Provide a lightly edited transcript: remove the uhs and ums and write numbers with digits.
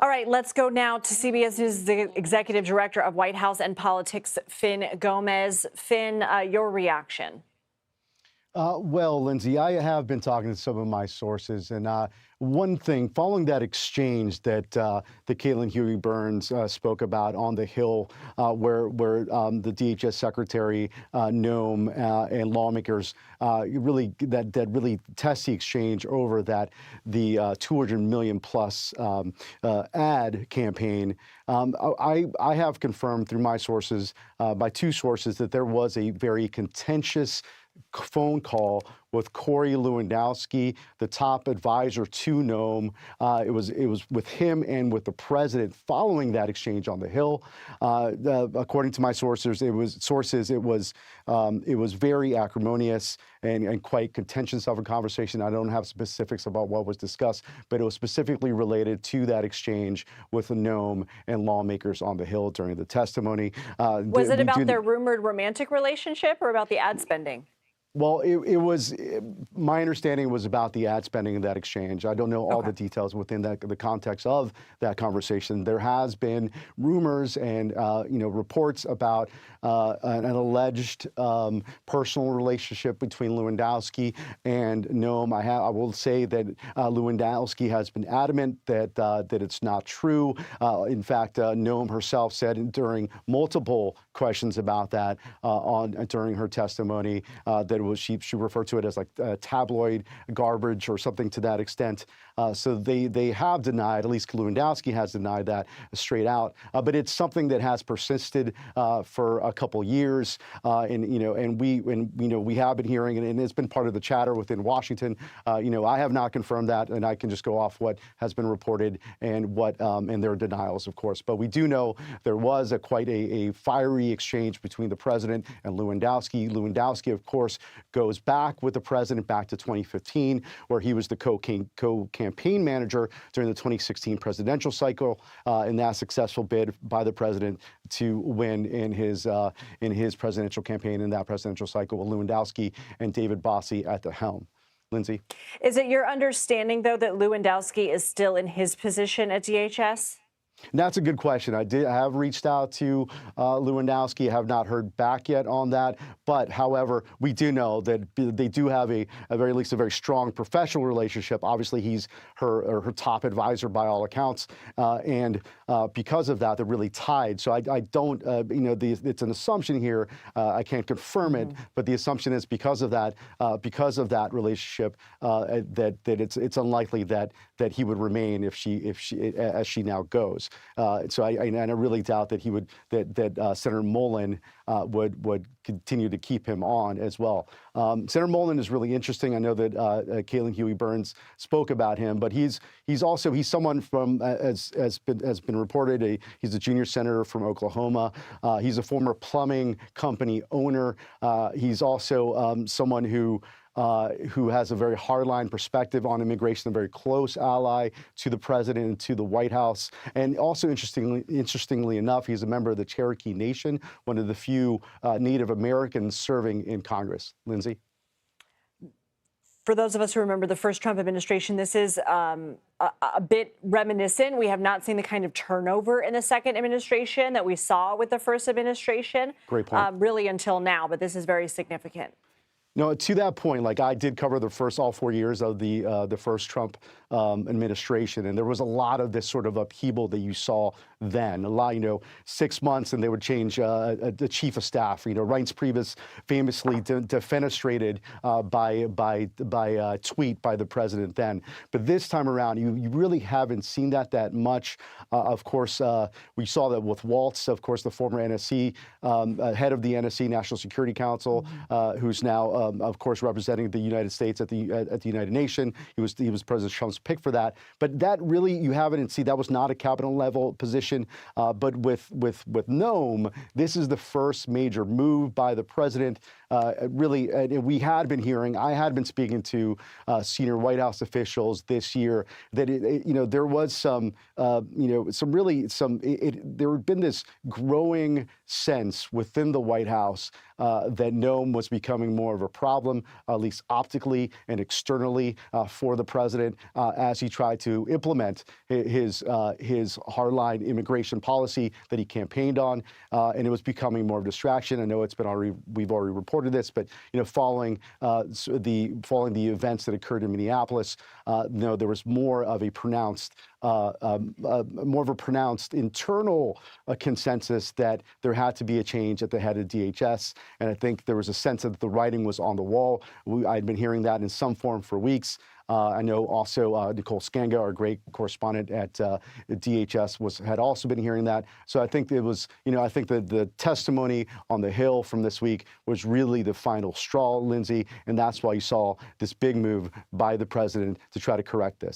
All right, let's go now to CBS News' Executive Director of White House and Politics, Fin Gómez. Fin, your reaction? Well, Lindsay, I have been talking to some of my sources, and one thing, following that exchange that Caitlin Huey Burns spoke about on the Hill, where the DHS Secretary Noem and lawmakers really really test the exchange over the 200 million plus ad campaign. I have confirmed through my sources, by two sources, that there was a very contentious phone call with Corey Lewandowski, the top advisor to Noem. It was with him and with the president following that exchange on the Hill. According to my sources, it was very acrimonious and quite contentious of a conversation. I don't have specifics about what was discussed, but it was specifically related to that exchange with Noem and lawmakers on the Hill during the testimony. Was it about their rumored romantic relationship or about the ad spending? Well, it was, my understanding was about the ad spending in that exchange. I don't know all the details within the context of that conversation. There has been rumors and reports about an alleged personal relationship between Lewandowski and Noem. I will say that Lewandowski has been adamant that it's not true. In fact, Noem herself said during multiple questions about that during her testimony that she referred to it as like tabloid garbage or something to that extent. So they have denied, at least Lewandowski has denied that straight out. But it's something that has persisted for a couple years, and we have been hearing, and it's been part of the chatter within Washington. I have not confirmed that, and I can just go off what has been reported and and their denials, of course. But we do know there was quite a fiery exchange between the president and Lewandowski. Lewandowski, of course, goes back with the president back to 2015, where he was the co-campaign manager during the 2016 presidential cycle, in that successful bid by the president to win in his presidential campaign in that presidential cycle with Lewandowski and David Bossie at the helm. Lindsay? Is it your understanding, though, that Lewandowski is still in his position at DHS? And that's a good question. I have reached out to Lewandowski. I have not heard back yet on that. But, however, we do know that they do have at very least a very strong professional relationship. Obviously, he's her top advisor by all accounts. And because of that, they're really tied. So I don't, it's an assumption here. I can't confirm it. But the assumption is because of that relationship, that it's unlikely that he would remain as she now goes. So I really doubt that Senator Mullen would continue to keep him on as well. Senator Mullen is really interesting. I know that Caitlin Huey Burns spoke about him, but he's someone from, as been reported, he's a junior senator from Oklahoma. He's a former plumbing company owner. He's also someone who has a very hardline perspective on immigration, a very close ally to the president and to the White House. And also, interestingly enough, he's a member of the Cherokee Nation, one of the few Native Americans serving in Congress. Lindsay? For those of us who remember the first Trump administration, this is a bit reminiscent. We have not seen the kind of turnover in the second administration that we saw with the first administration. Great point. Really until now, but this is very significant. No, to that point, like I did cover all 4 years of the first Trump administration, and there was a lot of this sort of upheaval that you saw then. A lot, 6 months, and they would change the chief of staff. Reince Priebus famously defenestrated by tweet by the president then. But this time around, you really haven't seen that much. Of course, we saw that with Waltz, of course, the former NSC head of the NSC National Security Council, who's now, of course, representing the United States at the United Nations. He was President Trump's pick for that. But that really, you haven't seen, that was not a cabinet level position. administration. But with Noem, this is the first major move by the president. Really, we had been hearing, I had been speaking to senior White House officials this year that there was some, there had been this growing sense within the White House that Noem was becoming more of a problem, at least optically and externally, for the president as he tried to implement his hardline immigration policy that he campaigned on, and it was becoming more of a distraction. I know we've already reported this, but following the events that occurred in Minneapolis, there was more of a pronounced internal consensus that there had to be a change at the head of DHS. And I think there was a sense that the writing was on the wall. I'd been hearing that in some form for weeks. I know also Nicole Skanga, our great correspondent at DHS, had also been hearing that. So I think it was, I think that the testimony on the Hill from this week was really the final straw, Lindsay, and that's why you saw this big move by the president to try to correct this.